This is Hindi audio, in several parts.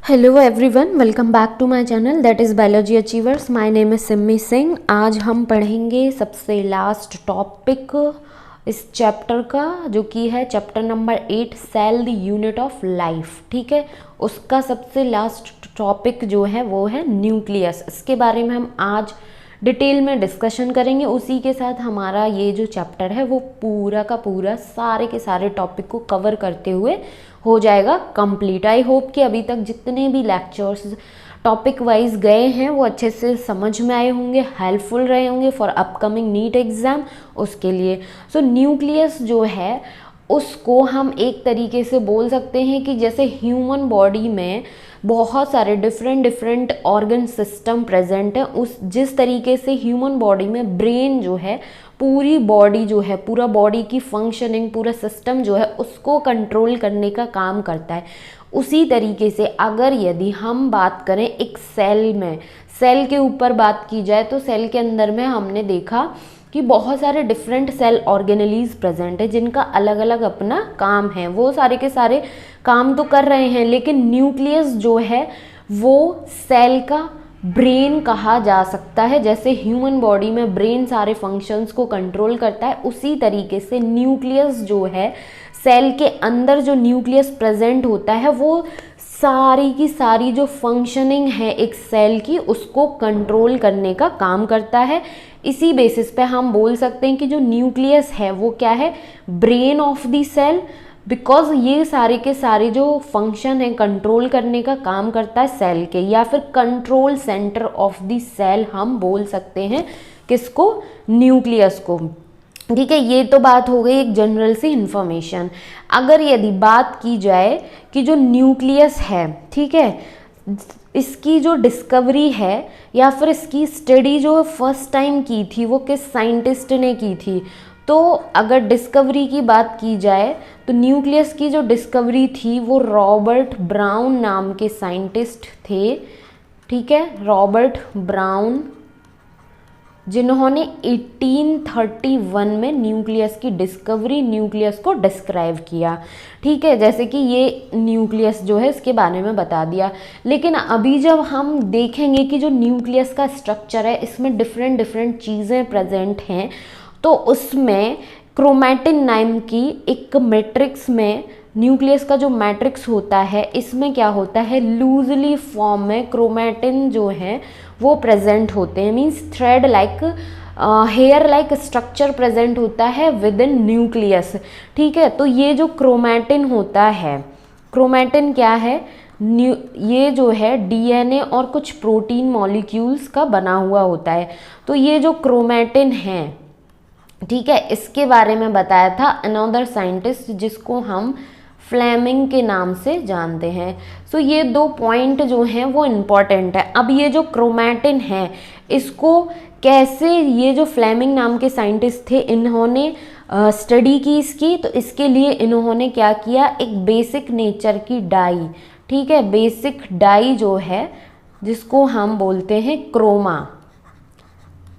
Hello everyone, welcome back to my channel that is biology achievers. My name is Simmi Singh. आज हम पढ़ेंगे सबसे लास्ट टॉपिक इस चैप्टर का, जो कि है chapter number 8, cell the unit of life. ठीक है, उसका सबसे लास्ट टॉपिक जो है वो है न्यूक्लियस। इसके बारे में हम आज डिटेल में डिस्कशन करेंगे। उसी के साथ हमारा ये जो चैप्टर है वो पूरा का पूरा सारे के सारे टॉपिक को कवर करते हुए हो जाएगा कंप्लीट। आई होप कि अभी तक जितने भी लेक्चर्स टॉपिक वाइज गए हैं वो अच्छे से समझ में आए होंगे, हेल्पफुल रहे होंगे फॉर अपकमिंग नीट एग्ज़ाम उसके लिए। सो न्यूक्लियस जो है उसको हम एक तरीके से बोल सकते हैं कि जैसे ह्यूमन बॉडी में बहुत सारे डिफरेंट ऑर्गन सिस्टम प्रेजेंट हैं, उस जिस तरीके से ह्यूमन बॉडी में ब्रेन जो है पूरी बॉडी जो है, पूरा बॉडी की फंक्शनिंग, पूरा सिस्टम जो है उसको कंट्रोल करने का काम करता है, उसी तरीके से अगर यदि हम बात करें एक सेल में, सेल के ऊपर बात की जाए तो सेल के अंदर में हमने देखा कि बहुत सारे डिफरेंट सेल ऑर्गेनेलीज प्रेजेंट है जिनका अलग अलग अपना काम है। वो सारे के सारे काम तो कर रहे हैं, लेकिन न्यूक्लियस जो है वो सेल का ब्रेन कहा जा सकता है। जैसे ह्यूमन बॉडी में ब्रेन सारे फंक्शंस को कंट्रोल करता है, उसी तरीके से न्यूक्लियस जो है, सेल के अंदर जो न्यूक्लियस प्रेजेंट होता है वो सारी की सारी जो फंक्शनिंग है एक सेल की उसको कंट्रोल करने का काम करता है। इसी बेसिस पे हम बोल सकते हैं कि जो न्यूक्लियस है वो क्या है, brain of the cell, because ये सारे के सारे जो फंक्शन है कंट्रोल करने का काम करता है सेल के, या फिर control centre of the cell हम बोल सकते हैं किसको, न्यूक्लियस को। ठीक है, ये तो बात हो गई एक जनरल सी इंफॉर्मेशन। अगर यदि बात की जाए कि जो न्यूक्लियस है, ठीक है, इसकी जो डिस्कवरी है या फिर इसकी स्टडी जो फर्स्ट टाइम की थी वो किस साइंटिस्ट ने की थी, तो अगर डिस्कवरी की बात की जाए तो न्यूक्लियस की जो डिस्कवरी थी वो रॉबर्ट ब्राउन नाम के साइंटिस्ट थे। ठीक है, रॉबर्ट ब्राउन, जिन्होंने 1831 में न्यूक्लियस की डिस्कवरी, न्यूक्लियस को डिस्क्राइब किया। ठीक है, जैसे कि ये न्यूक्लियस जो है इसके बारे में बता दिया। लेकिन अभी जब हम देखेंगे कि जो न्यूक्लियस का स्ट्रक्चर है इसमें डिफरेंट चीज़ें प्रेजेंट हैं, तो उसमें क्रोमैटिन नाम की एक मैट्रिक्स में, न्यूक्लियस का जो मैट्रिक्स होता है इसमें क्या होता है, लूजली फॉर्म में क्रोमैटिन जो है वो प्रेजेंट होते हैं। Means thread like, hair like structure present होता है विद इन न्यूक्लियस। ठीक है, तो ये जो क्रोमैटिन होता है, क्रोमैटिन क्या है, ये जो है डीएनए और कुछ प्रोटीन मॉलिक्यूल्स का बना हुआ होता है। तो ये जो क्रोमैटिन है, ठीक है, इसके बारे में बताया था अनदर साइंटिस्ट जिसको हम फ्लेमिंग के नाम से जानते हैं। सो ये दो पॉइंट जो हैं वो इम्पॉर्टेंट है। अब ये जो क्रोमैटिन है इसको कैसे, ये जो फ्लेमिंग नाम के साइंटिस्ट थे इन्होंने स्टडी की इसकी, तो इसके लिए इन्होंने क्या किया, एक बेसिक नेचर की डाई, ठीक है, बेसिक डाई जो है जिसको हम बोलते हैं क्रोमा,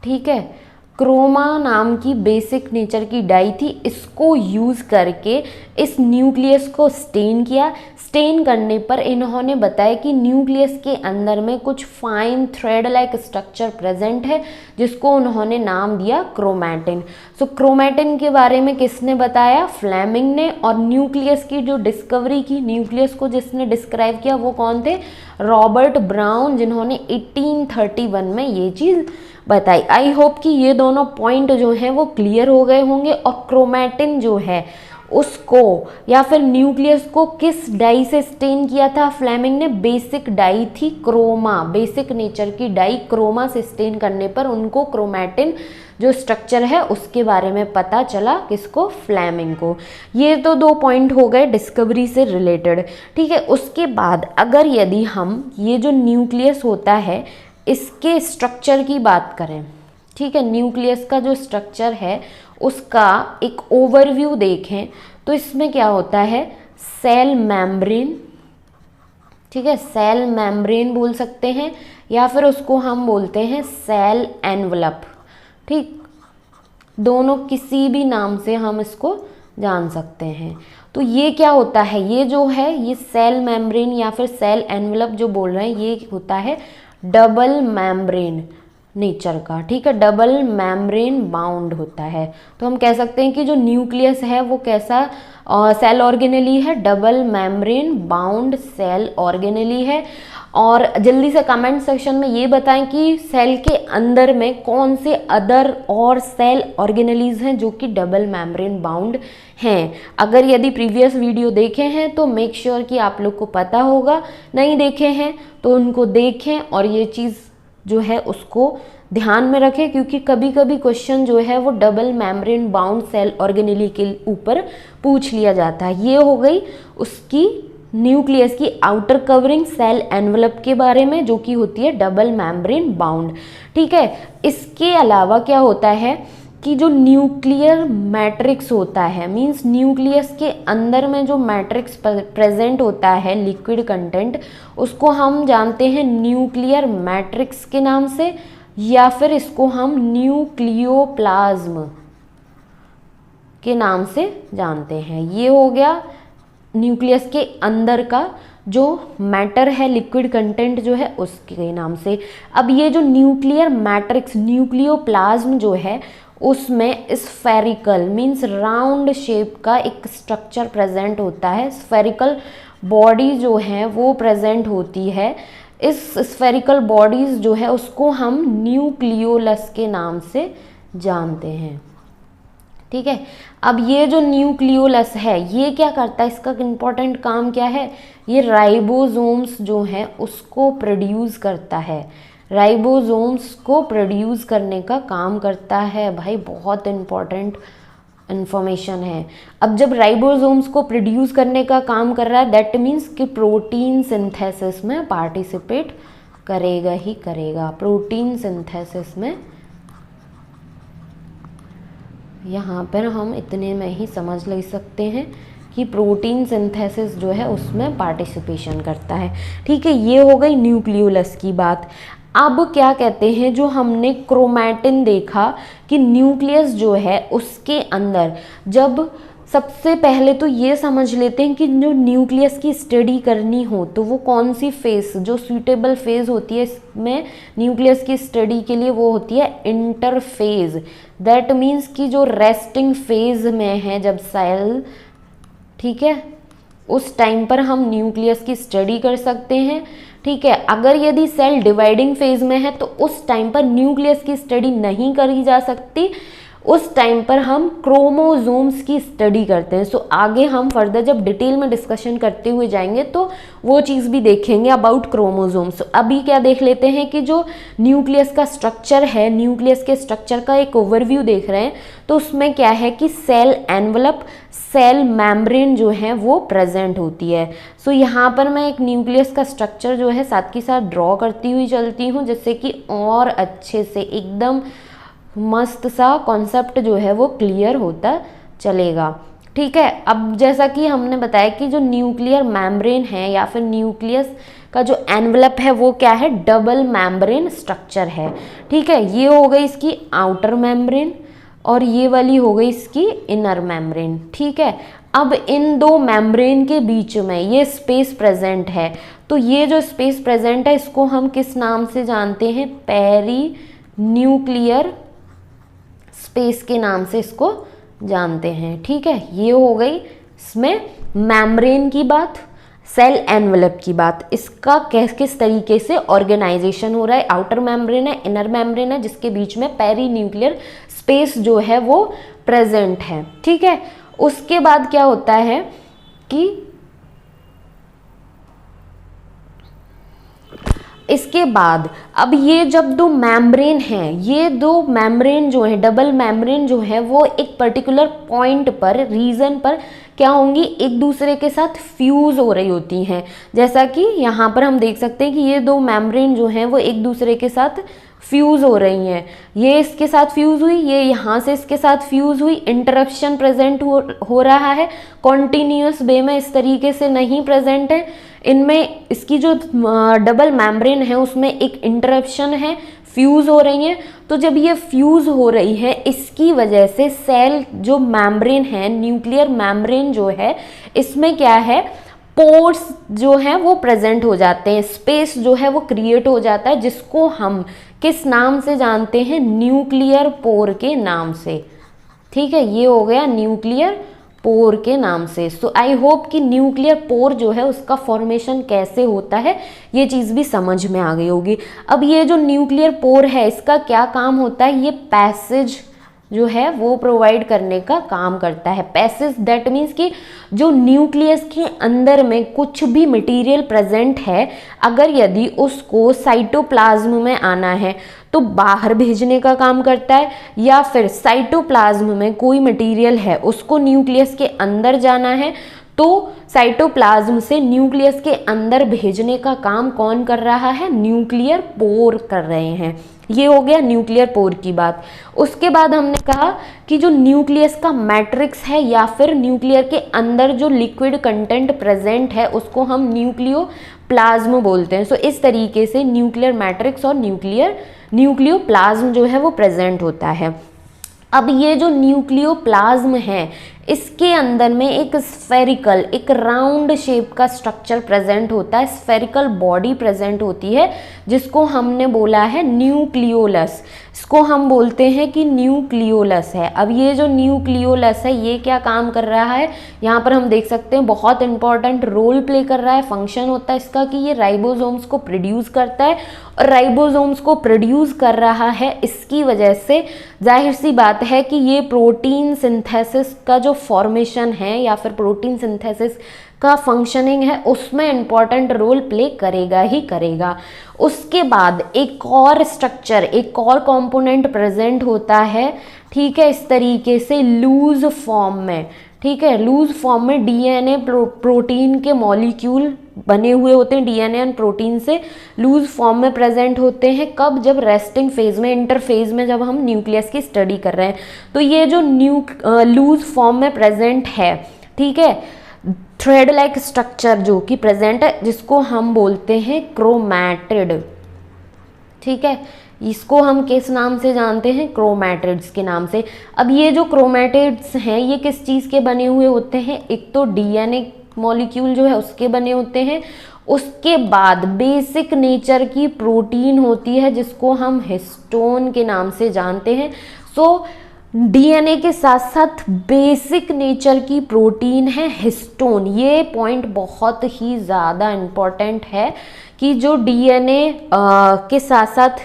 ठीक है, क्रोमा नाम की बेसिक नेचर की डाई थी, इसको यूज़ करके इस न्यूक्लियस को स्टेन किया। स्टेन करने पर इन्होंने बताया कि न्यूक्लियस के अंदर में कुछ fine thread like structure present है जिसको उन्होंने नाम दिया क्रोमैटिन। सो क्रोमैटिन के बारे में किसने बताया, फ्लेमिंग ने। और न्यूक्लियस की जो डिस्कवरी की, न्यूक्लियस को जिसने डिस्क्राइब किया वो कौन थे, रॉबर्ट ब्राउन, जिन्होंने 1831 में ये चीज़ बताई। आई होप कि ये दोनों पॉइंट जो हैं वो क्लियर हो गए होंगे। और क्रोमैटिन जो है उसको या फिर न्यूक्लियस को किस डाई से स्टेन किया था फ्लेमिंग ने, बेसिक डाई थी क्रोमा, बेसिक नेचर की डाई क्रोमा से स्टेन करने पर उनको क्रोमैटिन जो स्ट्रक्चर है उसके बारे में पता चला, किसको, फ्लेमिंग को। ये तो दो पॉइंट हो गए डिस्कवरी से रिलेटेड। ठीक है, उसके बाद अगर यदि हम ये जो न्यूक्लियस होता है इसके स्ट्रक्चर की बात करें, ठीक है, न्यूक्लियस का जो स्ट्रक्चर है उसका एक ओवरव्यू देखें तो इसमें क्या होता है, सेल मेम्ब्रेन, ठीक है, सेल मेम्ब्रेन बोल सकते हैं या फिर उसको हम बोलते हैं सेल एनवलप। ठीक, दोनों किसी भी नाम से हम इसको जान सकते हैं। तो ये क्या होता है, ये जो है ये सेल मेम्ब्रेन या फिर सेल एनवेलप जो बोल रहे हैं ये होता है डबल मेम्ब्रेन नेचर का, ठीक है, डबल मेम्ब्रेन बाउंड होता है। तो हम कह सकते हैं कि जो न्यूक्लियस है वो कैसा सेल ऑर्गेनेली है, double membrane bound cell organelle है। और जल्दी से कमेंट सेक्शन में ये बताएं कि सेल के अंदर में कौन से अदर और सेल ऑर्गेनेलीज हैं जो कि डबल मेम्ब्रेन बाउंड हैं। अगर यदि प्रीवियस वीडियो देखे हैं तो मेक श्योर कि आप लोग को पता होगा, नहीं देखे हैं तो उनको देखें और ये चीज़ जो है उसको ध्यान में रखें, क्योंकि कभी कभी क्वेश्चन जो है वो double membrane bound cell organelle के ऊपर पूछ लिया जाता है। ये हो गई उसकी न्यूक्लियस की आउटर कवरिंग सेल एनवेलप के बारे में, जो कि होती है डबल मेम्ब्रेन बाउंड, ठीक है। इसके अलावा क्या होता है कि जो न्यूक्लियर मैट्रिक्स होता है, मींस न्यूक्लियस के अंदर में जो मैट्रिक्स प्रेजेंट होता है लिक्विड कंटेंट, उसको हम जानते हैं न्यूक्लियर मैट्रिक्स के नाम से, या फिर इसको हम न्यूक्लियोप्लाज्म के नाम से जानते हैं। ये हो गया न्यूक्लियस के अंदर का जो मैटर है, लिक्विड कंटेंट जो है उसके नाम से। अब ये जो न्यूक्लियर मैट्रिक्स न्यूक्लियोप्लाज्म जो है उसमें स्फेरिकल मींस राउंड शेप का एक स्ट्रक्चर प्रेजेंट होता है, स्फेरिकल बॉडी जो है वो प्रेजेंट होती है। इस स्फेरिकल बॉडीज जो है उसको हम न्यूक्लियोलस के नाम से जानते हैं, ठीक है। अब ये जो न्यूक्लियोलस है ये क्या करता है, इसका इम्पॉर्टेंट काम क्या है, ये राइबोसोम्स जो हैं उसको प्रोड्यूस करता है, राइबोसोम्स को प्रोड्यूस करने का काम करता है। भाई बहुत इम्पॉर्टेंट इन्फॉर्मेशन है। अब जब राइबोसोम्स को प्रोड्यूस करने का काम कर रहा है, दैट मीन्स कि प्रोटीन सिंथेसिस में पार्टिसिपेट करेगा ही करेगा, प्रोटीन सिंथेसिस में। यहाँ पर हम इतने में ही समझ ले सकते हैं कि प्रोटीन सिंथेसिस जो है उसमें पार्टिसिपेशन करता है, ठीक है। ये हो गई न्यूक्लियोलस की बात। अब क्या कहते हैं, जो हमने क्रोमैटिन देखा कि न्यूक्लियस जो है उसके अंदर, जब सबसे पहले तो ये समझ लेते हैं कि जो न्यूक्लियस की स्टडी करनी हो तो वो कौन सी फेज जो सूटेबल फेज होती है इसमें न्यूक्लियस की स्टडी के लिए, वो होती है इंटरफेज। दैट मीन्स कि जो रेस्टिंग फेज में है जब सेल, ठीक है, उस टाइम पर हम न्यूक्लियस की स्टडी कर सकते हैं, ठीक है। अगर यदि सेल डिवाइडिंग फेज में है तो उस टाइम पर न्यूक्लियस की स्टडी नहीं करी जा सकती, उस टाइम पर हम क्रोमोसोम्स की स्टडी करते हैं। सो आगे हम फर्दर जब डिटेल में डिस्कशन करते हुए जाएंगे तो वो चीज़ भी देखेंगे अबाउट क्रोमोसोम्स। अभी क्या देख लेते हैं कि जो न्यूक्लियस का स्ट्रक्चर है, न्यूक्लियस के स्ट्रक्चर का एक ओवरव्यू देख रहे हैं, तो उसमें क्या है कि सेल एनवलप, सेल मेम्ब्रेन जो है वो प्रेजेंट होती है। सो यहाँ पर मैं एक न्यूक्लियस का स्ट्रक्चर जो है साथ के साथ ड्रॉ करती हुई चलती हूँ, जिससे कि और अच्छे से एकदम मस्त सा कॉन्सेप्ट जो है वो क्लियर होता चलेगा, ठीक है। अब जैसा कि हमने बताया कि जो न्यूक्लियर मेम्ब्रेन है या फिर न्यूक्लियस का जो एनवलप है वो क्या है, डबल मेम्ब्रेन स्ट्रक्चर है, ठीक है। ये हो गई इसकी आउटर मेम्ब्रेन और ये वाली हो गई इसकी इनर मेम्ब्रेन, ठीक है। अब इन दो मेम्ब्रेन के बीच में ये स्पेस प्रेजेंट है, तो ये जो स्पेस प्रेजेंट है इसको हम किस नाम से जानते हैं, पेरी न्यूक्लियर स्पेस के नाम से इसको जानते हैं, ठीक है। ये हो गई इसमें मेम्ब्रेन की बात, सेल एनवलप की बात, इसका किस तरीके से ऑर्गेनाइजेशन हो रहा है। आउटर मेम्ब्रेन है, इनर मेम्ब्रेन है, जिसके बीच में पेरी न्यूक्लियर स्पेस जो है वो प्रेजेंट है, ठीक है। उसके बाद क्या होता है कि इसके बाद अब ये जब दो मेम्ब्रेन हैं, ये दो मेम्ब्रेन जो है, डबल मेम्ब्रेन जो है वो एक पर्टिकुलर पॉइंट पर, रीजन पर क्या होंगी, एक दूसरे के साथ फ्यूज हो रही होती हैं। जैसा कि यहाँ पर हम देख सकते हैं कि ये दो मेम्ब्रेन जो हैं वो एक दूसरे के साथ फ्यूज हो रही हैं। ये इसके साथ फ्यूज हुई, ये यहाँ से इसके साथ फ्यूज हुई, इंटरप्शन प्रेजेंट हो रहा है, कॉन्टिन्यूस वे में इस तरीके से नहीं प्रेजेंट है। इनमें इसकी जो डबल मेम्ब्रेन है उसमें एक इंटरप्शन है, फ्यूज़ हो रही हैं। तो जब ये फ्यूज़ हो रही है इसकी वजह से सेल जो मेम्ब्रेन है, न्यूक्लियर मेम्ब्रेन जो है, इसमें क्या है, पोर्स जो हैं वो प्रेजेंट हो जाते हैं, स्पेस जो है वो क्रिएट हो जाता है, जिसको हम किस नाम से जानते हैं, न्यूक्लियर पोर के नाम से। ठीक है, ये हो गया न्यूक्लियर पोर के नाम से। सो आई होप कि न्यूक्लियर पोर जो है उसका फॉर्मेशन कैसे होता है ये चीज़ भी समझ में आ गई होगी। अब ये जो न्यूक्लियर पोर है इसका क्या काम होता है, ये पैसेज जो है वो प्रोवाइड करने का काम करता है। पैसेज दैट मीन्स कि जो न्यूक्लियस के अंदर में कुछ भी मटेरियल प्रेजेंट है, अगर यदि उसको साइटोप्लाज्म में आना है तो बाहर भेजने का काम करता है, या फिर साइटोप्लाज्म में कोई मटेरियल है उसको न्यूक्लियस के अंदर जाना है तो साइटोप्लाज्म से न्यूक्लियस के अंदर भेजने का काम कौन कर रहा है, न्यूक्लियर पोर कर रहे हैं। ये हो गया न्यूक्लियर पोर की बात। उसके बाद हमने कहा कि जो न्यूक्लियस का मैट्रिक्स है या फिर न्यूक्लियर के अंदर जो लिक्विड कंटेंट प्रेजेंट है उसको हम न्यूक्लियोप्लाज्म बोलते हैं। सो इस तरीके से न्यूक्लियर मैट्रिक्स और न्यूक्लियोप्लाज्म जो है वो प्रेजेंट होता है। अब ये जो न्यूक्लियोप्लाज्म है इसके अंदर में एक स्फेरिकल, एक राउंड शेप का स्ट्रक्चर प्रेजेंट होता है, स्फेरिकल बॉडी प्रेजेंट होती है जिसको हमने बोला है न्यूक्लियोलस। इसको हम बोलते हैं कि न्यूक्लियोलस है। अब ये जो न्यूक्लियोलस है ये क्या काम कर रहा है, यहाँ पर हम देख सकते हैं बहुत इंपॉर्टेंट रोल प्ले कर रहा है। फंक्शन होता है इसका कि ये राइबोसोम्स को प्रोड्यूस करता है, और राइबोसोम्स को प्रोड्यूस कर रहा है इसकी वजह से जाहिर सी बात है कि ये प्रोटीन सिंथेसिस का जो फॉर्मेशन है या फिर प्रोटीन सिंथेसिस का फंक्शनिंग है उसमें इंपॉर्टेंट रोल प्ले करेगा ही करेगा। उसके बाद एक और स्ट्रक्चर, एक और कंपोनेंट प्रेजेंट होता है, ठीक है, इस तरीके से लूज फॉर्म में। ठीक है, लूज फॉर्म में डीएनए प्रोटीन के मॉलिक्यूल बने हुए होते हैं, डीएनए एंड प्रोटीन से लूज फॉर्म में प्रेजेंट होते हैं। कब, जब रेस्टिंग फेज में, इंटरफेज में, जब हम न्यूक्लियस की स्टडी कर रहे हैं। तो ये जो लूज फॉर्म में प्रेजेंट है, ठीक है, थ्रेड लाइक स्ट्रक्चर जो कि प्रेजेंट है, जिसको हम बोलते हैं क्रोमैटिड। ठीक है, इसको हम किस नाम से जानते हैं, क्रोमैटिड्स के नाम से। अब ये जो क्रोमैटिड्स हैं ये किस चीज़ के बने हुए होते हैं, एक तो डीएनए मॉलिक्यूल जो है उसके बने होते हैं, उसके बाद बेसिक नेचर की प्रोटीन होती है जिसको हम हिस्टोन के नाम से जानते हैं। सो डीएनए के साथ साथ बेसिक नेचर की प्रोटीन है हिस्टोन। ये पॉइंट बहुत ही ज़्यादा इम्पॉर्टेंट है कि जो डीएनए के साथ साथ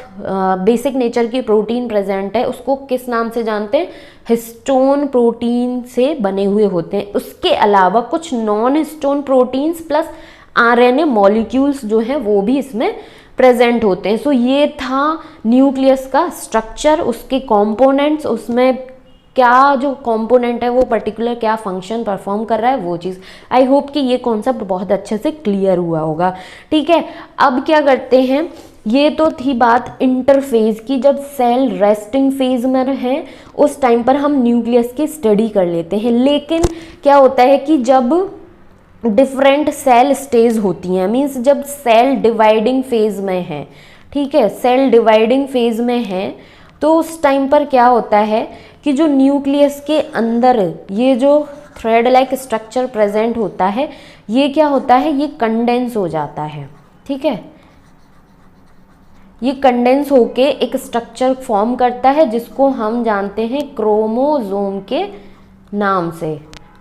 बेसिक नेचर की प्रोटीन प्रेजेंट है उसको किस नाम से जानते हैं, हिस्टोन प्रोटीन से बने हुए होते हैं। उसके अलावा कुछ non histone proteins plus RNA molecules जो हैं वो भी इसमें प्रेजेंट होते हैं। सो ये था न्यूक्लियस का स्ट्रक्चर, उसके कंपोनेंट्स, उसमें क्या जो कंपोनेंट है वो पर्टिकुलर क्या फंक्शन परफॉर्म कर रहा है वो चीज़। आई होप कि ये कॉन्सेप्ट बहुत अच्छे से क्लियर हुआ होगा। ठीक है, अब क्या करते हैं, ये तो थी बात इंटरफेज की, जब सेल रेस्टिंग फेज में है उस टाइम पर हम न्यूक्लियस की स्टडी कर लेते हैं। लेकिन क्या होता है कि जब डिफरेंट सेल स्टेज होती हैं, मीन्स जब सेल डिवाइडिंग फेज में है, ठीक है, सेल डिवाइडिंग फेज में है, तो उस टाइम पर क्या होता है कि जो न्यूक्लियस के अंदर ये जो थ्रेड लाइक स्ट्रक्चर प्रेजेंट होता है ये क्या होता है, ये कंडेंस हो जाता है। ठीक है, ये कंडेंस होके एक स्ट्रक्चर फॉर्म करता है जिसको हम जानते हैं क्रोमोसोम के नाम से।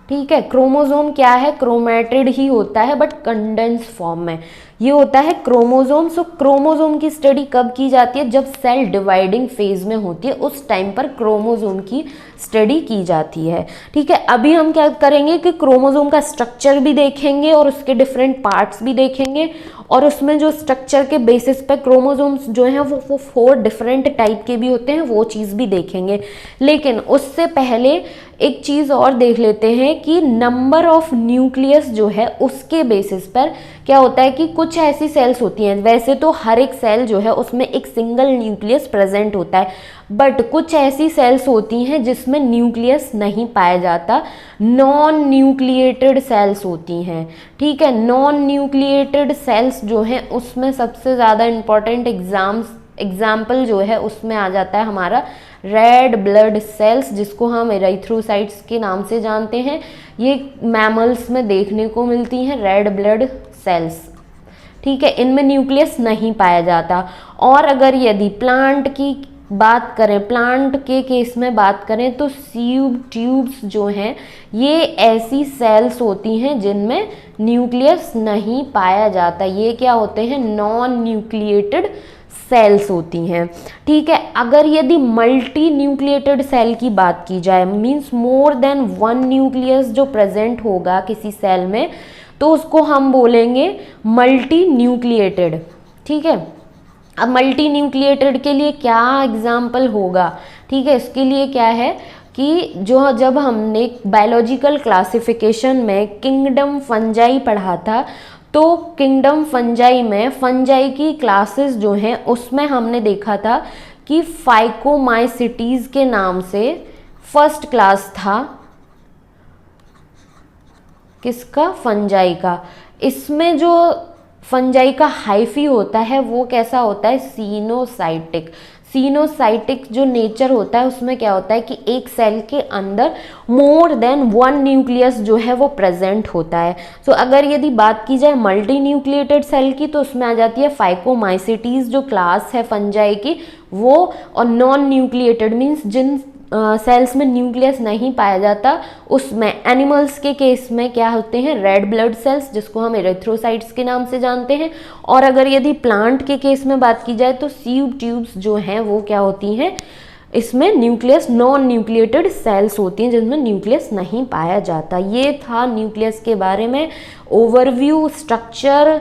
ठीक है, क्रोमोसोम क्या है, क्रोमैटिड ही होता है बट कंडेंस फॉर्म में, ये होता है क्रोमोसोम। सो क्रोमोसोम की स्टडी कब की जाती है, जब सेल डिवाइडिंग फेज में होती है उस टाइम पर क्रोमोसोम की स्टडी की जाती है। ठीक है, अभी हम क्या करेंगे कि क्रोमोसोम का स्ट्रक्चर भी देखेंगे और उसके डिफरेंट पार्ट्स भी देखेंगे, और उसमें जो स्ट्रक्चर के बेसिस पर क्रोमोसोम्स जो हैं वो 4 डिफरेंट टाइप के भी होते हैं, वो चीज़ भी देखेंगे। लेकिन उससे पहले एक चीज़ और देख लेते हैं कि नंबर ऑफ न्यूक्लियस जो है उसके बेसिस पर क्या होता है कि कुछ ऐसी सेल्स होती हैं, वैसे तो हर एक सेल जो है उसमें एक सिंगल न्यूक्लियस प्रेजेंट होता है, बट कुछ ऐसी सेल्स होती हैं जिसमें न्यूक्लियस नहीं पाया जाता, नॉन न्यूक्लिएटेड सेल्स होती हैं। ठीक है, नॉन न्यूक्लिएटेड सेल्स जो हैं उसमें सबसे ज़्यादा इम्पॉर्टेंट एग्जाम्पल जो है उसमें आ जाता है हमारा रेड ब्लड सेल्स, जिसको हम एरिथ्रोसाइट्स के नाम से जानते हैं। ये मैमल्स में देखने को मिलती हैं रेड ब्लड सेल्स। ठीक है, इनमें न्यूक्लियस नहीं पाया जाता। और अगर यदि प्लांट की बात करें, प्लांट के केस में बात करें तो सीव ट्यूब्स जो हैं ये ऐसी सेल्स होती हैं जिनमें न्यूक्लियस नहीं पाया जाता। ये क्या होते हैं, नॉन न्यूक्लिएटेड सेल्स होती हैं। ठीक है, अगर यदि मल्टी न्यूक्लिएटेड सेल की बात की जाए, means more than one nucleus जो प्रेजेंट होगा किसी सेल में, तो उसको हम बोलेंगे मल्टी न्यूक्लिएटेड। ठीक है, अब मल्टी न्यूक्लिएटेड के लिए क्या एग्जाम्पल होगा? ठीक है, इसके लिए क्या है कि जो जब हमने बायोलॉजिकल क्लासिफिकेशन में किंगडम फंजाई पढ़ा था, तो किंगडम फंजाई में फंजाई की क्लासेस जो हैं उसमें हमने देखा था कि फाइकोमाइसिटीज के नाम से फर्स्ट क्लास था किसका, फंजाई का। इसमें जो फंजाई का हाइफी होता है वो कैसा होता है, सीनोसाइटिक। सीनोसाइटिक जो नेचर होता है उसमें क्या होता है कि एक सेल के अंदर मोर देन वन न्यूक्लियस जो है वो प्रेजेंट होता है। तो अगर यदि बात की जाए मल्टी न्यूक्लिएटेड सेल की, तो उसमें आ जाती है फाइकोमाइसिटीज जो क्लास है फंजाई की वो, और नॉन न्यूक्लिएटेड मीन्स जिन सेल्स में न्यूक्लियस नहीं पाया जाता उसमें। एनिमल्स के केस में क्या होते हैं, रेड ब्लड सेल्स जिसको हम एरिथ्रोसाइट्स के नाम से जानते हैं। और अगर यदि प्लांट के केस में बात की जाए तो सीव ट्यूब्स जो हैं वो क्या होती हैं, इसमें न्यूक्लियस नॉन न्यूक्लिएटेड सेल्स होती हैं जिनमें न्यूक्लियस नहीं पाया जाता। ये था न्यूक्लियस के बारे में ओवरव्यू, स्ट्रक्चर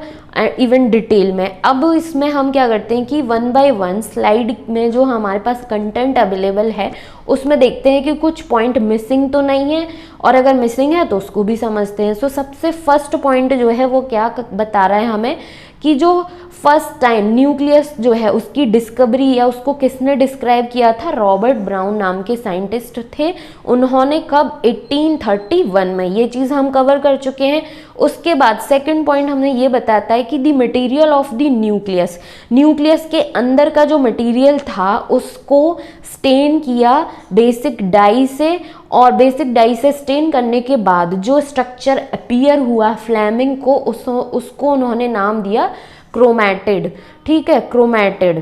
इवन डिटेल में। अब इसमें हम क्या करते हैं कि वन बाय वन स्लाइड में जो हमारे पास कंटेंट अवेलेबल है उसमें देखते हैं कि कुछ पॉइंट मिसिंग तो नहीं है, और अगर मिसिंग है तो उसको भी समझते हैं। सो सबसे फर्स्ट पॉइंट जो है वो क्या बता रहा है हमें कि जो फर्स्ट टाइम न्यूक्लियस जो है उसकी डिस्कवरी या उसको किसने डिस्क्राइब किया था, रॉबर्ट ब्राउन नाम के साइंटिस्ट थे। उन्होंने कब, 1831 में। ये चीज़ हम कवर कर चुके हैं। उसके बाद सेकंड पॉइंट हमने ये बताता है कि the material of the nucleus, nucleus के अंदर का जो मटेरियल था उसको स्टेन किया बेसिक डाई से, और बेसिक डाई से स्टेन करने के बाद जो स्ट्रक्चर अपीयर हुआ फ्लेमिंग को, उसको उन्होंने नाम दिया क्रोमैटिड। ठीक है, क्रोमैटिड।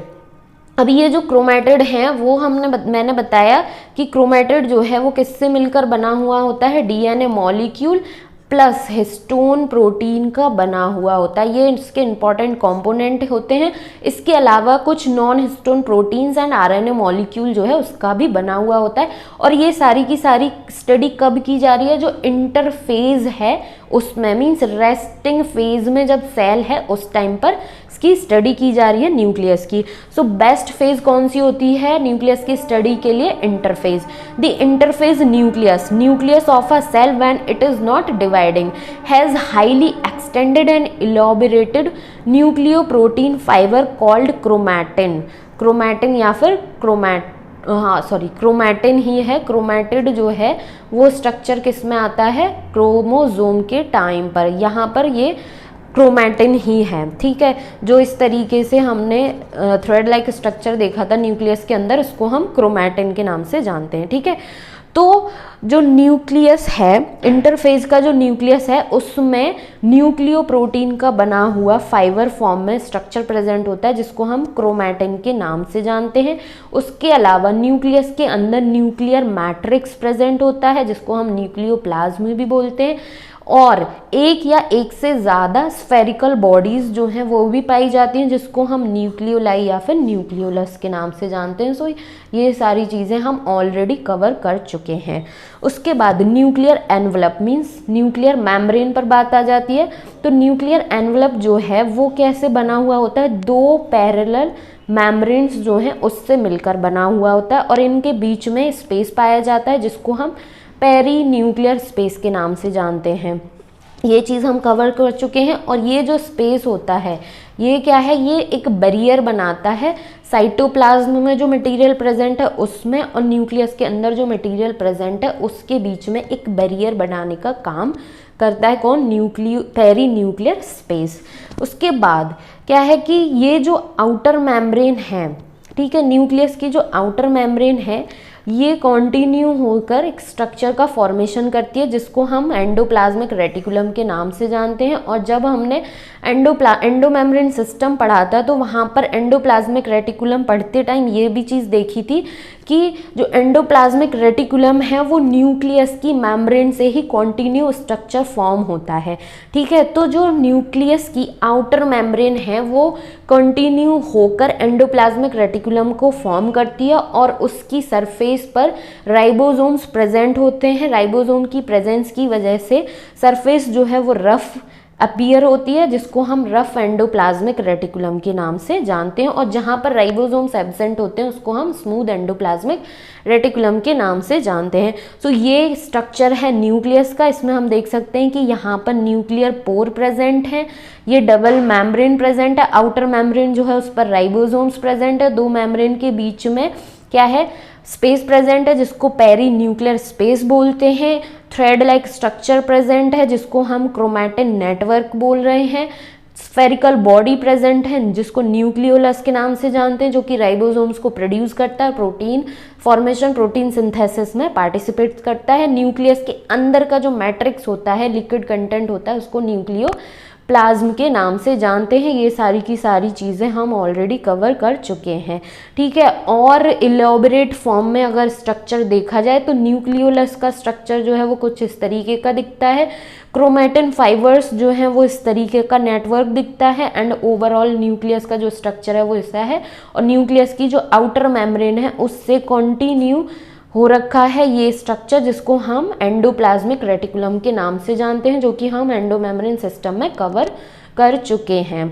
अब ये जो क्रोमैटिड हैं वो मैंने बताया कि क्रोमैटिड जो है वो किससे मिलकर बना हुआ होता है, DNA molecule plus histone protein का बना हुआ होता है। ये इसके इंपॉर्टेंट कंपोनेंट होते हैं। इसके अलावा कुछ non histone proteins and RNA molecule जो है उसका भी बना हुआ होता है। और ये सारी की सारी स्टडी कब की जा रही है, जो इंटरफेज है उसमें, मीन्स रेस्टिंग फेज में जब सेल है उस टाइम पर इसकी स्टडी की जा रही है न्यूक्लियस की। सो बेस्ट फेज कौन सी होती है न्यूक्लियस की स्टडी के लिए, interphase. The interphase nucleus of a cell when it is not dividing has highly extended and elaborated nucleoprotein fibre called chromatin. Chromatin या फिर क्रोमैटिन ही है। क्रोमैटिड जो है वो स्ट्रक्चर किस में आता है, क्रोमोसोम के टाइम पर। यहाँ पर ये क्रोमैटिन ही है। ठीक है, जो इस तरीके से हमने थ्रेड लाइक स्ट्रक्चर देखा था न्यूक्लियस के अंदर, इसको हम क्रोमैटिन के नाम से जानते हैं। ठीक है, तो जो न्यूक्लियस है, इंटरफेज का जो न्यूक्लियस है उसमें न्यूक्लियोप्रोटीन का बना हुआ फाइबर फॉर्म में स्ट्रक्चर प्रेजेंट होता है जिसको हम क्रोमैटिन के नाम से जानते हैं। उसके अलावा न्यूक्लियस के अंदर न्यूक्लियर मैट्रिक्स प्रेजेंट होता है जिसको हम न्यूक्लियोप्लाज्म भी बोलते हैं। और एक या एक से ज़्यादा स्फेरिकल बॉडीज़ जो हैं वो भी पाई जाती हैं जिसको हम न्यूक्लियोलाई या फिर न्यूक्लियोलस के नाम से जानते हैं। सो ये सारी चीज़ें हम ऑलरेडी कवर कर चुके हैं। उसके बाद nuclear envelope means nuclear membrane पर बात आ जाती है। तो न्यूक्लियर एनवलप जो है वो कैसे बना हुआ होता है, दो पैरेलल मेम्ब्रेन्स जो हैं उससे मिलकर बना हुआ होता है और इनके बीच में स्पेस पाया जाता है जिसको हम पेरी न्यूक्लियर स्पेस के नाम से जानते हैं। ये चीज़ हम कवर कर चुके हैं। और ये जो स्पेस होता है ये क्या है, ये एक बैरियर बनाता है साइटोप्लाज्म में जो मटेरियल प्रेजेंट है उसमें और न्यूक्लियस के अंदर जो मटेरियल प्रेजेंट है उसके बीच में एक बैरियर बनाने का काम करता है। कौन? Perinuclear space. उसके बाद क्या है कि ये जो आउटर मेम्ब्रेन है, ठीक है, न्यूक्लियस की जो आउटर मेम्ब्रेन है ये कॉन्टिन्यू होकर एक स्ट्रक्चर का फॉर्मेशन करती है जिसको हम एंडोप्लाज्मिक रेटिकुलम के नाम से जानते हैं। और जब हमने एंडोमेम्ब्रेन सिस्टम पढ़ा था तो वहाँ पर एंडोप्लाज्मिक रेटिकुलम पढ़ते टाइम ये भी चीज़ देखी थी कि जो एंडोप्लाज्मिक रेटिकुलम है वो न्यूक्लियस की मेम्ब्रेन से ही कॉन्टिन्यू स्ट्रक्चर फॉर्म होता है, ठीक है। तो जो न्यूक्लियस की आउटर मेम्ब्रेन है वो कंटिन्यू होकर एंडोप्लाज्मिक रेटिकुलम को फॉर्म करती है और उसकी सरफेस पर राइबोसोम्स प्रेजेंट होते हैं। राइबोसोम की प्रेजेंस की वजह से सरफेस जो है वो रफ अपीयर होती है जिसको हम रफ एंडोप्लाज्मिक रेटिकुलम के नाम से जानते हैं। और जहाँ पर राइबोसोम्स एब्सेंट होते हैं उसको हम स्मूथ एंडोप्लाज्मिक रेटिकुलम के नाम से जानते हैं। तो ये स्ट्रक्चर है न्यूक्लियस का। इसमें हम देख सकते हैं कि यहाँ पर न्यूक्लियर पोर प्रेजेंट है, ये डबल मेम्ब्रेन प्रेजेंट है, आउटर मेम्ब्रेन जो है उस पर राइबोसोम्स प्रेजेंट है, दो मेम्ब्रेन के बीच में क्या है, स्पेस प्रेजेंट है जिसको पेरी न्यूक्लियर स्पेस बोलते हैं। थ्रेड लाइक स्ट्रक्चर प्रेजेंट है जिसको हम क्रोमैटिन नेटवर्क बोल रहे हैं। स्फेरिकल बॉडी प्रेजेंट है जिसको न्यूक्लियोलस के नाम से जानते हैं, जो कि राइबोसोम्स को प्रोड्यूस करता है, प्रोटीन फॉर्मेशन, प्रोटीन सिंथेसिस में पार्टिसिपेट करता है। न्यूक्लियस के अंदर का जो मैट्रिक्स होता है, लिक्विड कंटेंट होता है, उसको न्यूक्लियो प्लाज्म के नाम से जानते हैं। ये सारी की सारी चीज़ें हम ऑलरेडी कवर कर चुके हैं, ठीक है। और इलेबोरेट फॉर्म में अगर स्ट्रक्चर देखा जाए तो न्यूक्लियोलस का स्ट्रक्चर जो है वो कुछ इस तरीके का दिखता है। क्रोमैटिन फाइबर्स जो हैं वो इस तरीके का नेटवर्क दिखता है एंड ओवरऑल न्यूक्लियस का जो स्ट्रक्चर है वो ऐसा है। और न्यूक्लियस की जो आउटर मेम्ब्रेन है उससे कॉन्टिन्यू हो रखा है ये स्ट्रक्चर जिसको हम एंडोप्लाज्मिक रेटिकुलम के नाम से जानते हैं, जो कि हम एंडोमेम्ब्रेन सिस्टम में कवर कर चुके हैं,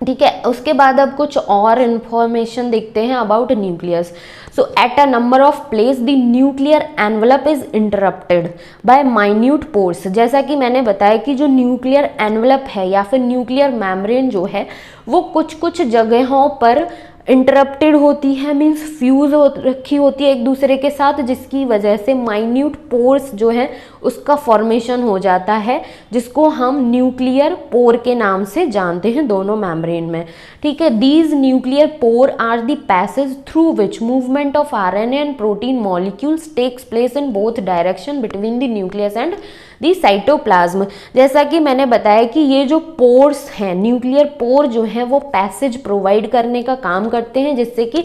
ठीक है। उसके बाद अब कुछ और इंफॉर्मेशन देखते हैं about nucleus. So at a number of place the nuclear envelope is interrupted by minute pores. जैसा कि मैंने बताया कि जो न्यूक्लियर एनवलप है या फिर न्यूक्लियर मेम्ब्रेन जो है वो कुछ कुछ जगहों पर इंटरप्टेड होती है, मीन्स फ्यूज हो रखी होती है एक दूसरे के साथ, जिसकी वजह से माइन्यूट पोर्स जो है उसका फॉर्मेशन हो जाता है जिसको हम न्यूक्लियर पोर के नाम से जानते हैं दोनों मेम्ब्रेन में, ठीक है। These nuclear pore are the passage through which movement of RNA and protein molecules takes place in both direction between the nucleus and the cytoplasm. जैसा कि मैंने बताया कि ये जो पोर्स हैं, न्यूक्लियर पोर जो है वो पैसेज प्रोवाइड करने का काम करते हैं, जिससे कि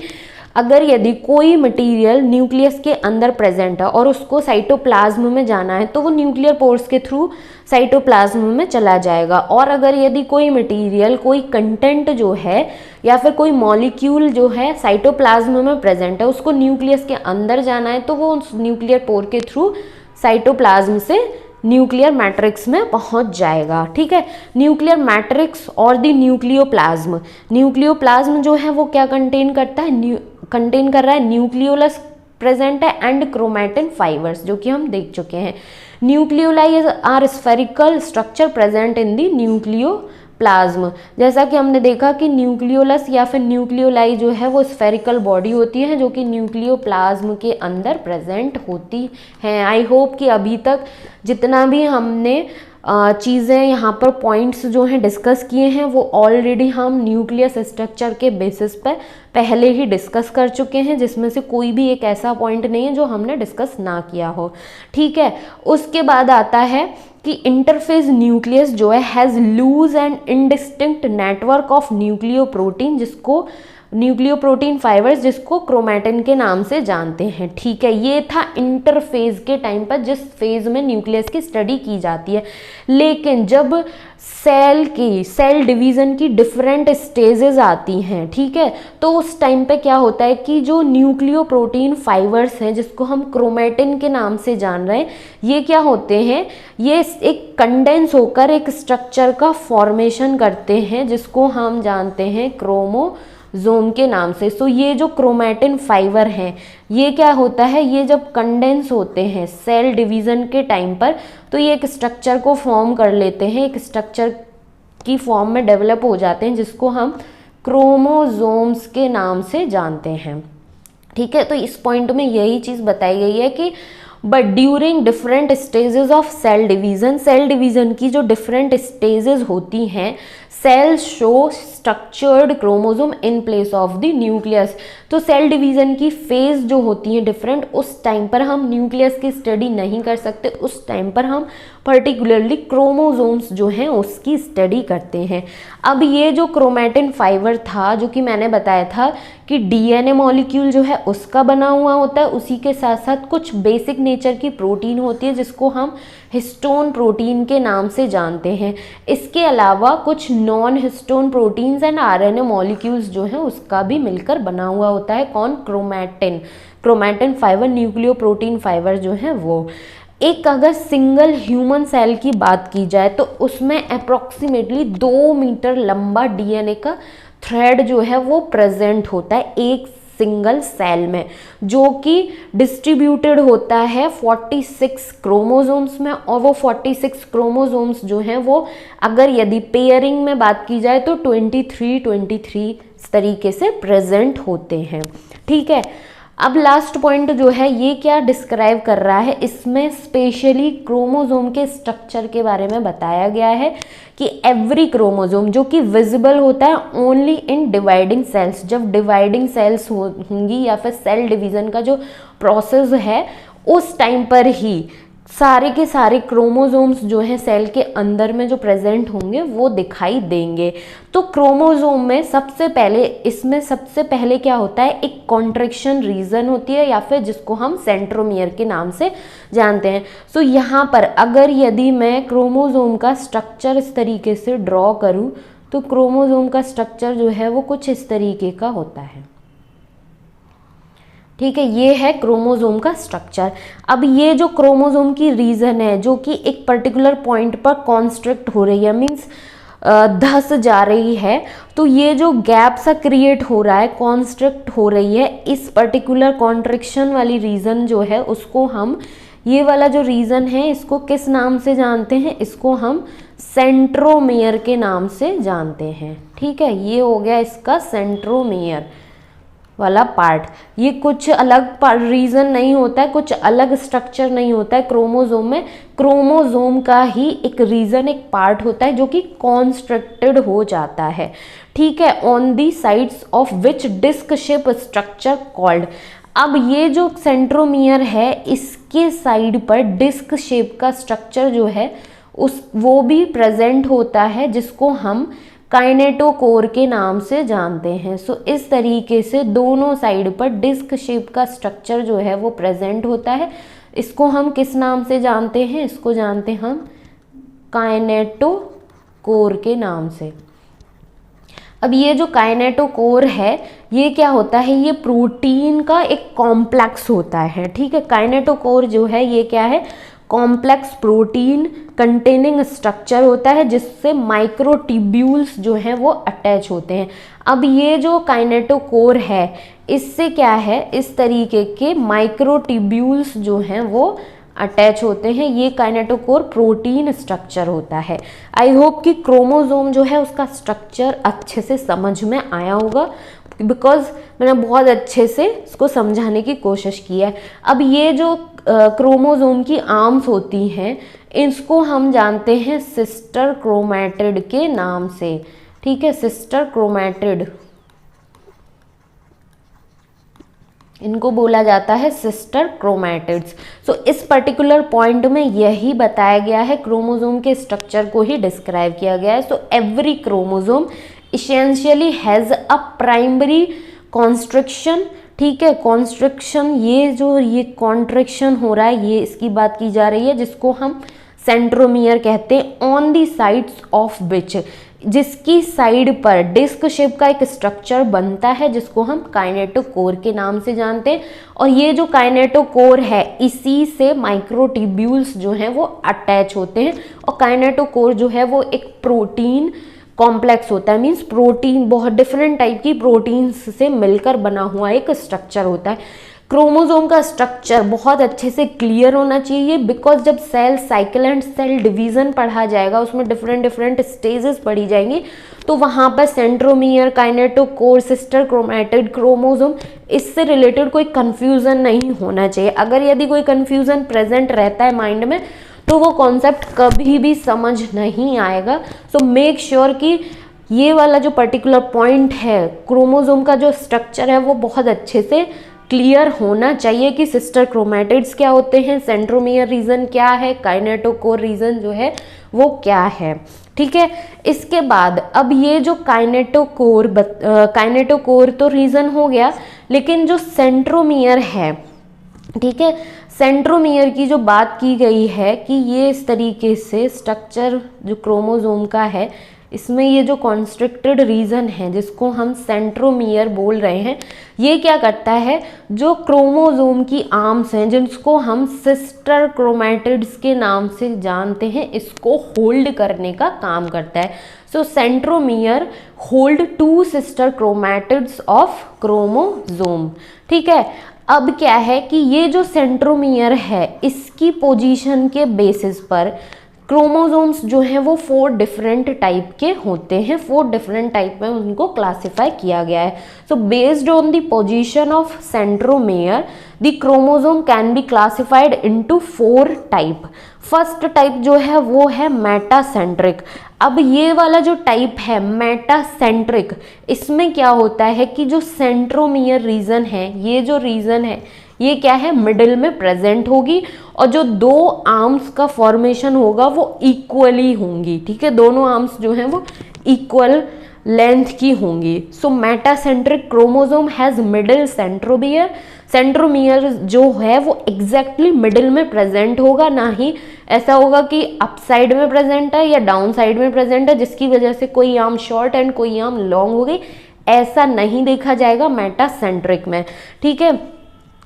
अगर यदि कोई मटेरियल न्यूक्लियस के अंदर प्रेजेंट है और उसको साइटोप्लाज्म में जाना है तो वो न्यूक्लियर पोर्स के थ्रू साइटोप्लाज्म में चला जाएगा। और अगर यदि कोई मटेरियल, कोई कंटेंट जो है या फिर कोई मॉलिक्यूल जो है साइटोप्लाज्म में प्रेजेंट है उसको न्यूक्लियस के अंदर जाना है तो वो उस न्यूक्लियर पोर के थ्रू साइटोप्लाज्म से न्यूक्लियर मैट्रिक्स में पहुंच जाएगा, ठीक है। न्यूक्लियर मैट्रिक्स और द न्यूक्लियोप्लाज्म, न्यूक्लियोप्लाज्म जो है वो क्या कंटेन करता है, कंटेन कर रहा है न्यूक्लियोलस प्रेजेंट है एंड क्रोमैटिन फाइबर्स, जो कि हम देख चुके हैं। Nucleoli are spherical structure present in the nucleoplasm. जैसा कि हमने देखा कि न्यूक्लियोलस या फिर न्यूक्लियोलाई जो है वो स्फेरिकल बॉडी होती है जो कि न्यूक्लियोप्लाज्म के अंदर प्रेजेंट होती हैं। आई होप कि अभी तक जितना भी हमने चीज़ें यहाँ पर पॉइंट्स जो हैं डिस्कस किए हैं वो ऑलरेडी हम न्यूक्लियस स्ट्रक्चर के बेसिस पर पहले ही डिस्कस कर चुके हैं, जिसमें से कोई भी एक ऐसा पॉइंट नहीं है जो हमने डिस्कस ना किया हो, ठीक है। उसके बाद आता है कि इंटरफेस न्यूक्लियस जो है has loose and indistinct network of nucleoprotein, जिसको न्यूक्लियोप्रोटीन फाइबर्स, जिसको क्रोमैटिन के नाम से जानते हैं, ठीक है। ये था इंटरफेज के टाइम पर जिस फेज में न्यूक्लियस की स्टडी की जाती है। लेकिन जब सेल डिवीज़न की डिफरेंट स्टेजेस आती हैं, ठीक है, तो उस टाइम पे क्या होता है कि जो न्यूक्लियोप्रोटीन फाइबर्स हैं जिसको हम क्रोमैटिन के नाम से जान रहे हैं, ये क्या होते हैं, ये एक कंडेंस होकर एक स्ट्रक्चर का फॉर्मेशन करते हैं जिसको हम जानते हैं क्रोमोजोम के नाम से। सो ये जो क्रोमैटिन फाइबर हैं, ये क्या होता है, ये जब कंडेंस होते हैं सेल डिवीज़न के टाइम पर, तो ये एक स्ट्रक्चर को फॉर्म कर लेते हैं, एक स्ट्रक्चर की फॉर्म में डेवलप हो जाते हैं, जिसको हम क्रोमोजोम्स के नाम से जानते हैं। ठीक है, तो इस पॉइंट में यही चीज़ बताई गई है कि but during different stages of cell division की जो डिफरेंट स्टेजेस होती हैं, cell show structured chromosome in place of the nucleus. तो सेल डिवीज़न की फेज जो होती है डिफरेंट, उस टाइम पर हम न्यूक्लियस की स्टडी नहीं कर सकते, उस टाइम पर हम पर्टिकुलरली क्रोमोसोम्स जो हैं उसकी स्टडी करते हैं। अब ये जो क्रोमैटिन फाइबर था, जो कि मैंने बताया था कि डीएनए मॉलिक्यूल जो है उसका बना हुआ होता है, उसी के साथ साथ कुछ बेसिक नेचर की प्रोटीन होती है जिसको हम हिस्टोन प्रोटीन के नाम से जानते हैं। इसके अलावा कुछ non histone proteins and RNA molecules जो हैं उसका भी मिलकर बना हुआ होता है। कौन? Chromatin fibre, nucleo protein fibre जो है वो। एक अगर सिंगल ह्यूमन सेल की बात की जाए तो उसमें अप्रॉक्सीमेटली 2 मीटर लंबा डीएनए का थ्रेड जो है वो प्रेजेंट होता है एक सिंगल सेल में, जो कि डिस्ट्रीब्यूटेड होता है 46 क्रोमोसोम्स में। और वो 46 क्रोमोसोम्स जो हैं वो अगर यदि पेयरिंग में बात की जाए तो 23 तरीके से प्रेजेंट होते हैं। ठीक है, अब लास्ट पॉइंट जो है ये क्या डिस्क्राइब कर रहा है, इसमें स्पेशली क्रोमोसोम के स्ट्रक्चर के बारे में बताया गया है कि एवरी क्रोमोसोम जो कि विजिबल होता है ओनली इन डिवाइडिंग सेल्स, जब डिवाइडिंग सेल्स होंगी या फिर सेल डिवीज़न का जो प्रोसेस है उस टाइम पर ही सारे के सारे क्रोमोसोम्स जो हैं सेल के अंदर में जो प्रेजेंट होंगे वो दिखाई देंगे। तो क्रोमोसोम में इसमें सबसे पहले क्या होता है, एक कॉन्ट्रैक्शन रीजन होती है या फिर जिसको हम सेंट्रोमियर के नाम से जानते हैं। सो यहाँ पर अगर यदि मैं क्रोमोसोम का स्ट्रक्चर इस तरीके से ड्रॉ करूँ तो क्रोमोसोम का स्ट्रक्चर जो है वो कुछ इस तरीके का होता है। ठीक है, ये है क्रोमोसोम का स्ट्रक्चर। अब ये जो क्रोमोसोम की रीजन है जो कि एक पर्टिकुलर पॉइंट पर कॉन्स्ट्रिक्ट हो रही है, मीन्स धस जा रही है, तो ये जो गैप सा क्रिएट हो रहा है, कॉन्स्ट्रिक्ट हो रही है, इस पर्टिकुलर कॉन्ट्रिक्शन वाली रीजन जो है उसको हम, ये वाला जो रीजन है इसको किस नाम से जानते हैं, इसको हम सेंट्रोमियर के नाम से जानते हैं। ठीक है, ये हो गया इसका सेंट्रोमियर वाला पार्ट। ये कुछ अलग रीजन नहीं होता है, कुछ अलग स्ट्रक्चर नहीं होता है क्रोमोसोम में, क्रोमोसोम का ही एक रीजन, एक पार्ट होता है जो कि कॉन्स्ट्रक्टेड हो जाता है। ठीक है, on the sides of which disc shape structure called. अब ये जो सेंट्रोमियर है इसके साइड पर डिस्क शेप का स्ट्रक्चर जो है वो भी प्रेजेंट होता है, जिसको हम काइनेटोकोर के नाम से जानते हैं। सो इस तरीके से दोनों साइड पर डिस्क शेप का स्ट्रक्चर जो है वो प्रेजेंट होता है। इसको हम किस नाम से जानते हैं, इसको जानते हैं हम काइनेटोकोर के नाम से। अब ये जो काइनेटोकोर है ये क्या होता है, ये प्रोटीन का एक कॉम्प्लेक्स होता है। ठीक है, काइनेटोकोर जो है ये क्या है, कॉम्प्लेक्स प्रोटीन कंटेनिंग स्ट्रक्चर होता है जिससे माइक्रोट्यूब्यूल्स जो हैं वो अटैच होते हैं। अब ये जो काइनेटोकोर है इससे क्या है, इस तरीके के माइक्रोट्यूब्यूल्स जो हैं वो अटैच होते हैं। ये काइनेटोकोर प्रोटीन स्ट्रक्चर होता है। आई होप कि क्रोमोसोम जो है उसका स्ट्रक्चर अच्छे से समझ में आया होगा, बिकॉज मैंने बहुत अच्छे से इसको समझाने की कोशिश की है। अब ये जो क्रोमोसोम की आर्म्स होती हैं इसको हम जानते हैं सिस्टर क्रोमैटिड के नाम से। ठीक है, सिस्टर क्रोमैटिड, इनको बोला जाता है सिस्टर क्रोमैटिड्स। सो इस पर्टिकुलर पॉइंट में यही बताया गया है, क्रोमोसोम के स्ट्रक्चर को ही डिस्क्राइब किया गया है। So every chromosome essentially has a primary constriction. ठीक है, कॉन्स्ट्रिक्शन, ये कॉन्ट्रैक्शन हो रहा है, ये इसकी बात की जा रही है, जिसको हम सेंट्रोमियर कहते हैं। ऑन दी साइड्स ऑफ विच, जिसकी साइड पर डिस्क शेप का एक स्ट्रक्चर बनता है जिसको हम काइनेटोकोर के नाम से जानते हैं। और ये जो काइनेटोकोर है इसी से माइक्रोट्यूब्यूल्स जो हैं वो अटैच होते हैं। और काइनेटोकोर जो है वो एक प्रोटीन कॉम्प्लेक्स होता है, मीन्स प्रोटीन बहुत डिफरेंट टाइप की प्रोटीन्स से मिलकर बना हुआ एक स्ट्रक्चर होता है। क्रोमोसोम का स्ट्रक्चर बहुत अच्छे से क्लियर होना चाहिए, बिकॉज जब cell cycle and cell division पढ़ा जाएगा, उसमें डिफरेंट डिफरेंट स्टेजेस पढ़ी जाएंगी, तो वहाँ पर centromere, kinetochore, sister chromatid, chromosome, इससे रिलेटेड कोई कंफ्यूजन नहीं होना चाहिए। अगर यदि कोई कंफ्यूजन प्रेजेंट रहता है माइंड में तो वो कॉन्सेप्ट कभी भी समझ नहीं आएगा। सो मेक श्योर कि ये वाला जो पर्टिकुलर पॉइंट है, क्रोमोसोम का जो स्ट्रक्चर है वो बहुत अच्छे से क्लियर होना चाहिए कि सिस्टर क्रोमैटिड्स क्या होते हैं, सेंट्रोमियर रीजन क्या है, काइनेटोकोर रीजन जो है वो क्या है। ठीक है, इसके बाद अब ये जो काइनेटोकोर तो रीजन हो गया, लेकिन जो सेंट्रोमियर है, ठीक है, सेंट्रोमियर की जो बात की गई है कि ये इस तरीके से स्ट्रक्चर जो क्रोमोसोम का है, इसमें ये जो कॉन्स्ट्रिक्टेड रीजन है जिसको हम सेंट्रोमियर बोल रहे हैं, ये क्या करता है, जो क्रोमोसोम की आर्म्स हैं जिसको हम सिस्टर क्रोमैटिड्स के नाम से जानते हैं, इसको होल्ड करने का काम करता है। So centromere hold 2 sister chromatids of chromosome. ठीक है, अब क्या है कि ये जो सेंट्रोमियर है इसकी पोजीशन के बेसिस पर क्रोमोसोम्स जो हैं वो 4 डिफरेंट टाइप के होते हैं, 4 डिफरेंट टाइप में उनको क्लासिफाई किया गया है। So based on the position of centromere the chromosome can be classified into 4 type. First type जो है वो है मेटासेंट्रिक। अब ये वाला जो टाइप है मेटासेंट्रिक, इसमें क्या होता है कि जो सेंट्रोमियर रीजन है, ये जो रीजन है ये क्या है, मिडिल में प्रेजेंट होगी, और जो 2 आर्म्स का फॉर्मेशन होगा वो इक्वली होंगी। ठीक है, दोनों आर्म्स जो हैं वो इक्वल लेंथ की होंगी। So metacentric chromosome has middle centromere. Centromere जो है वो एग्जैक्टली मिडिल में प्रेजेंट होगा, ना ही ऐसा होगा कि अप साइड में प्रेजेंट है या डाउन साइड में प्रेजेंट है जिसकी वजह से कोई आर्म शॉर्ट एंड कोई आर्म लॉन्ग हो गई, ऐसा नहीं देखा जाएगा मेटासेंट्रिक में। ठीक है,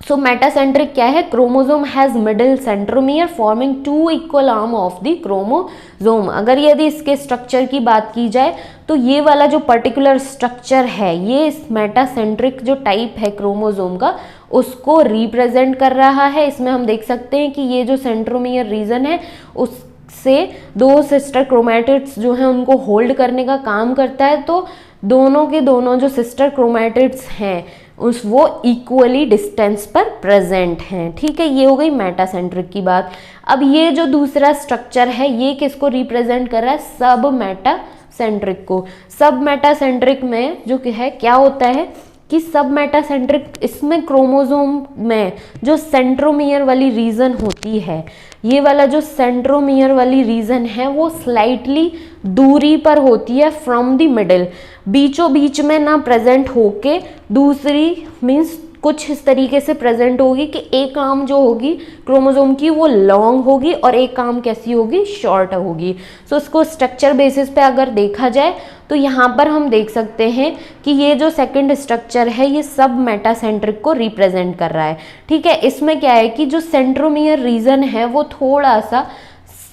सो मेटासेंट्रिक क्या है, chromosome has middle centromere forming 2 equal arm of the chromosome. अगर यदि इसके स्ट्रक्चर की बात की जाए तो ये वाला जो पर्टिकुलर स्ट्रक्चर है, ये इस मेटासेंट्रिक जो टाइप है क्रोमोसोम का, उसको रिप्रेजेंट कर रहा है। इसमें हम देख सकते हैं कि ये जो सेंट्रोमियर रीजन है उससे 2 सिस्टर क्रोमैटिड्स जो हैं उनको होल्ड करने का काम करता है, तो दोनों के दोनों जो सिस्टर क्रोमैटिड्स हैं वो इक्वली डिस्टेंस पर प्रेजेंट हैं। ठीक है, ये हो गई मेटासेंट्रिक की बात। अब ये जो दूसरा स्ट्रक्चर है ये किसको रिप्रेजेंट कर रहा है, सब मेटासेंट्रिक को। सब मेटासेंट्रिक में जो है क्या होता है कि सब मेटासेंट्रिक, इसमें क्रोमोसोम में जो सेंट्रोमियर वाली रीजन होती है, ये वाला जो सेंट्रोमियर वाली रीजन है वो स्लाइटली दूरी पर होती है फ्रॉम द मिडिल, बीचों बीच में ना प्रेजेंट होके दूसरी मीन्स कुछ इस तरीके से प्रेजेंट होगी कि एक आर्म जो होगी क्रोमोसोम की वो लॉन्ग होगी और एक आर्म कैसी होगी, शॉर्ट होगी। सो इसको स्ट्रक्चर बेसिस पे अगर देखा जाए तो यहाँ पर हम देख सकते हैं कि ये जो सेकंड स्ट्रक्चर है ये सब मेटासेंट्रिक को रिप्रेजेंट कर रहा है। ठीक है, इसमें क्या है कि जो सेंट्रोमियर रीजन है वो थोड़ा सा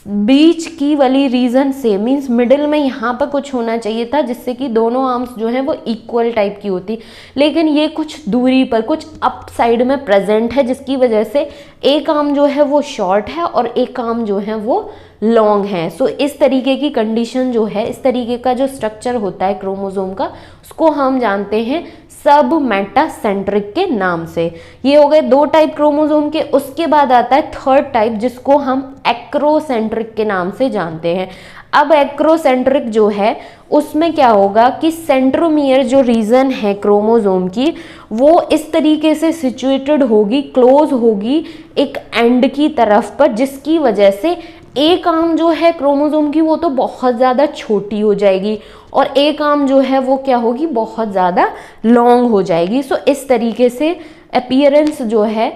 बीच की वाली रीजन से मीन्स मिडिल में यहाँ पर कुछ होना चाहिए था जिससे कि दोनों आर्म्स जो हैं वो इक्वल टाइप की होती, लेकिन ये कुछ दूरी पर कुछ अप साइड में प्रेजेंट है जिसकी वजह से एक आर्म जो है वो शॉर्ट है और एक आर्म जो है वो लॉन्ग है। सो इस तरीके की कंडीशन जो है, इस तरीके का जो स्ट्रक्चर होता है क्रोमोसोम का, उसको हम जानते हैं सब मेटासेंट्रिक के नाम से। ये हो गए 2 टाइप क्रोमोसोम के। उसके बाद आता है थर्ड टाइप जिसको हम एक्रोसेंट्रिक के नाम से जानते हैं। अब एक्रोसेंट्रिक जो है उसमें क्या होगा कि सेंट्रोमियर जो रीजन है क्रोमोसोम की वो इस तरीके से सिचुएटेड होगी, क्लोज होगी एक एंड की तरफ पर, जिसकी वजह से एक आर्म जो है क्रोमोसोम की वो तो बहुत ज़्यादा छोटी हो जाएगी और एक आर्म जो है वो क्या होगी, बहुत ज़्यादा लॉन्ग हो जाएगी। सो इस तरीके से अपीयरेंस जो है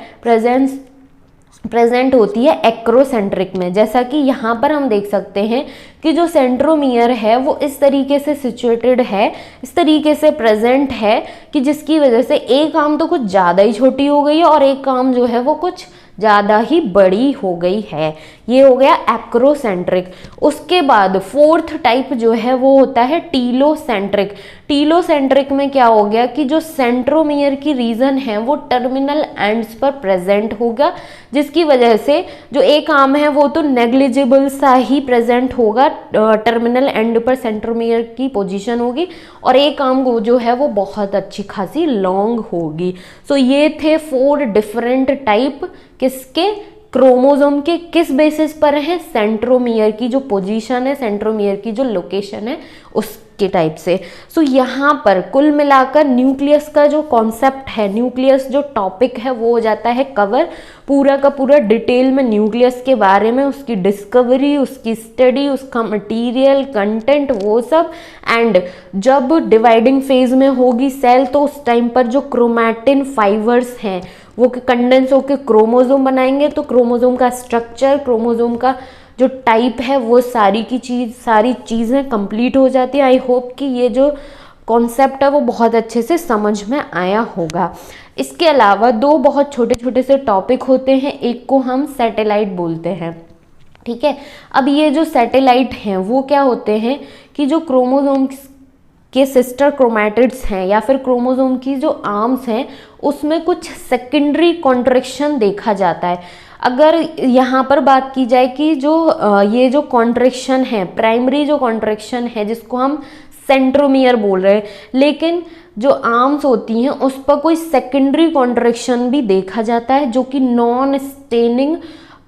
प्रेजेंट होती है एक्रोसेंट्रिक में। जैसा कि यहाँ पर हम देख सकते हैं कि जो सेंट्रोमियर है वो इस तरीके से सिचुएटेड है, इस तरीके से प्रेजेंट है कि जिसकी वजह से एक आर्म तो कुछ ज़्यादा ही छोटी हो गई है और एक आर्म जो है वो कुछ ज़्यादा ही बड़ी हो गई है। ये हो गया एक्रोसेंट्रिक। उसके बाद फोर्थ टाइप जो है वो होता है टीलोसेंट्रिक। टीलोसेंट्रिक में क्या हो गया कि जो सेंट्रोमियर की रीजन है वो टर्मिनल एंड्स पर प्रेजेंट होगा, जिसकी वजह से जो एक आर्म है वो तो नेग्लिजिबल सा ही प्रेजेंट होगा, टर्मिनल एंड पर सेंट्रोमियर की पोजीशन होगी, और एक आर्म को जो है वो बहुत अच्छी खासी लॉन्ग होगी। सो ये थे 4 डिफरेंट टाइप, किसके, क्रोमोसोम के। किस बेसिस पर है, सेंट्रोमियर की जो पोजीशन है, सेंट्रोमियर की जो लोकेशन है उसके टाइप से। सो यहाँ पर कुल मिलाकर न्यूक्लियस का जो कॉन्सेप्ट है, न्यूक्लियस जो टॉपिक है वो हो जाता है कवर, पूरा का पूरा डिटेल में न्यूक्लियस के बारे में, उसकी डिस्कवरी, उसकी स्टडी, उसका मटेरियल, कंटेंट, वो सब। एंड जब डिवाइडिंग फेज में होगी सेल तो उस टाइम पर जो क्रोमैटिन फाइबर्स हैं वो कंडेंस होकर क्रोमोसोम बनाएंगे, तो क्रोमोसोम का स्ट्रक्चर, क्रोमोसोम का जो टाइप है वो सारी चीज़ें कंप्लीट हो जाती है। आई होप कि ये जो कॉन्सेप्ट है वो बहुत अच्छे से समझ में आया होगा। इसके अलावा 2 बहुत छोटे छोटे से टॉपिक होते हैं, एक को हम सैटेलाइट बोलते हैं, ठीक है। अब ये जो सैटेलाइट हैं वो क्या होते हैं कि जो क्रोमोसोम के सिस्टर क्रोमैटिड्स हैं या फिर क्रोमोसोम की जो आर्म्स हैं उसमें कुछ सेकेंडरी कॉन्ट्रैक्शन देखा जाता है। अगर यहाँ पर बात की जाए कि जो ये जो कॉन्ट्रैक्शन है, प्राइमरी जो कॉन्ट्रैक्शन है जिसको हम सेंट्रोमियर बोल रहे हैं, लेकिन जो आर्म्स होती हैं उस पर कोई सेकेंडरी कॉन्ट्रैक्शन भी देखा जाता है जो कि नॉन स्टेनिंग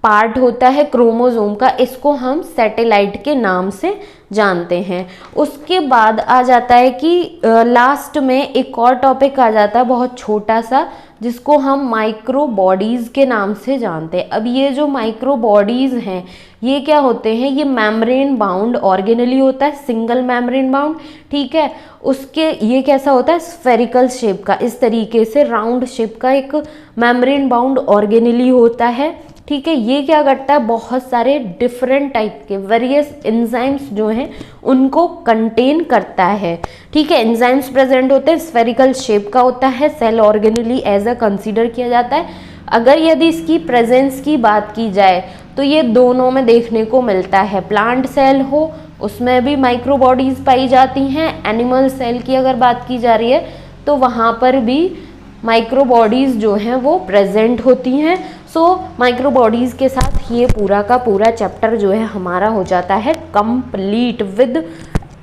पार्ट होता है क्रोमोसोम का, इसको हम सैटेलाइट के नाम से जानते हैं। उसके बाद आ जाता है कि लास्ट में एक और टॉपिक आ जाता है बहुत छोटा सा, जिसको हम माइक्रो बॉडीज़ के नाम से जानते हैं। अब ये जो माइक्रो बॉडीज़ हैं ये क्या होते हैं, ये मेम्ब्रेन बाउंड ऑर्गेनली होता है, सिंगल मेम्ब्रेन बाउंड, ठीक है। उसके ये कैसा होता है, स्फेरिकल शेप का, इस तरीके से राउंड शेप का एक मेम्ब्रेन बाउंड ऑर्गेनली होता है, ठीक है। ये क्या करता है, बहुत सारे डिफरेंट टाइप के वेरियस एंजाइम्स जो हैं उनको कंटेन करता है, ठीक है। एंजाइम्स प्रेजेंट होते हैं, स्फेरिकल शेप का होता है, cell organelle as a consider किया जाता है। अगर यदि इसकी प्रेजेंस की बात की जाए तो ये दोनों में देखने को मिलता है, प्लांट सेल हो उसमें भी माइक्रो बॉडीज पाई जाती हैं, एनिमल सेल की अगर बात की जा रही है तो वहाँ पर भी माइक्रो बॉडीज़ जो हैं वो प्रेजेंट होती हैं। सो माइक्रो बॉडीज़ के साथ ये पूरा का पूरा चैप्टर जो है हमारा हो जाता है complete with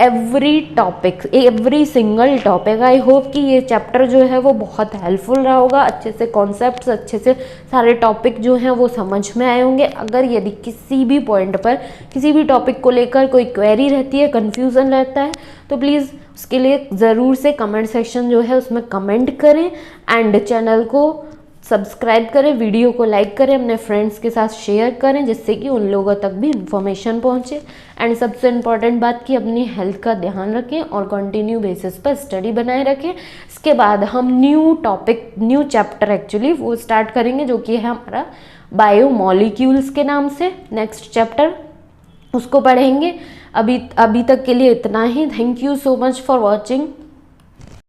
every topic, every single topic. I hope कि ये चैप्टर जो है वो बहुत हेल्पफुल रहा होगा, अच्छे से कॉन्सेप्ट्स, अच्छे से सारे टॉपिक जो हैं वो समझ में आए होंगे। अगर यदि किसी भी पॉइंट पर, किसी भी टॉपिक को लेकर कोई क्वेरी रहती है, कन्फ्यूज़न रहता है, तो प्लीज़ उसके लिए ज़रूर से कमेंट सेक्शन जो है उसमें कमेंट करें एंड चैनल को सब्सक्राइब करें, वीडियो को लाइक करें, अपने फ्रेंड्स के साथ शेयर करें जिससे कि उन लोगों तक भी इन्फॉर्मेशन पहुंचे। एंड सबसे इम्पॉर्टेंट बात कि अपनी हेल्थ का ध्यान रखें और कंटिन्यू बेसिस पर स्टडी बनाए रखें। इसके बाद हम new topic, new chapter actually वो स्टार्ट करेंगे जो कि है हमारा बायोमॉलिक्यूल्स के नाम से। नेक्स्ट चैप्टर उसको पढ़ेंगे। अभी तक के लिए इतना ही। Thank you so much for watching.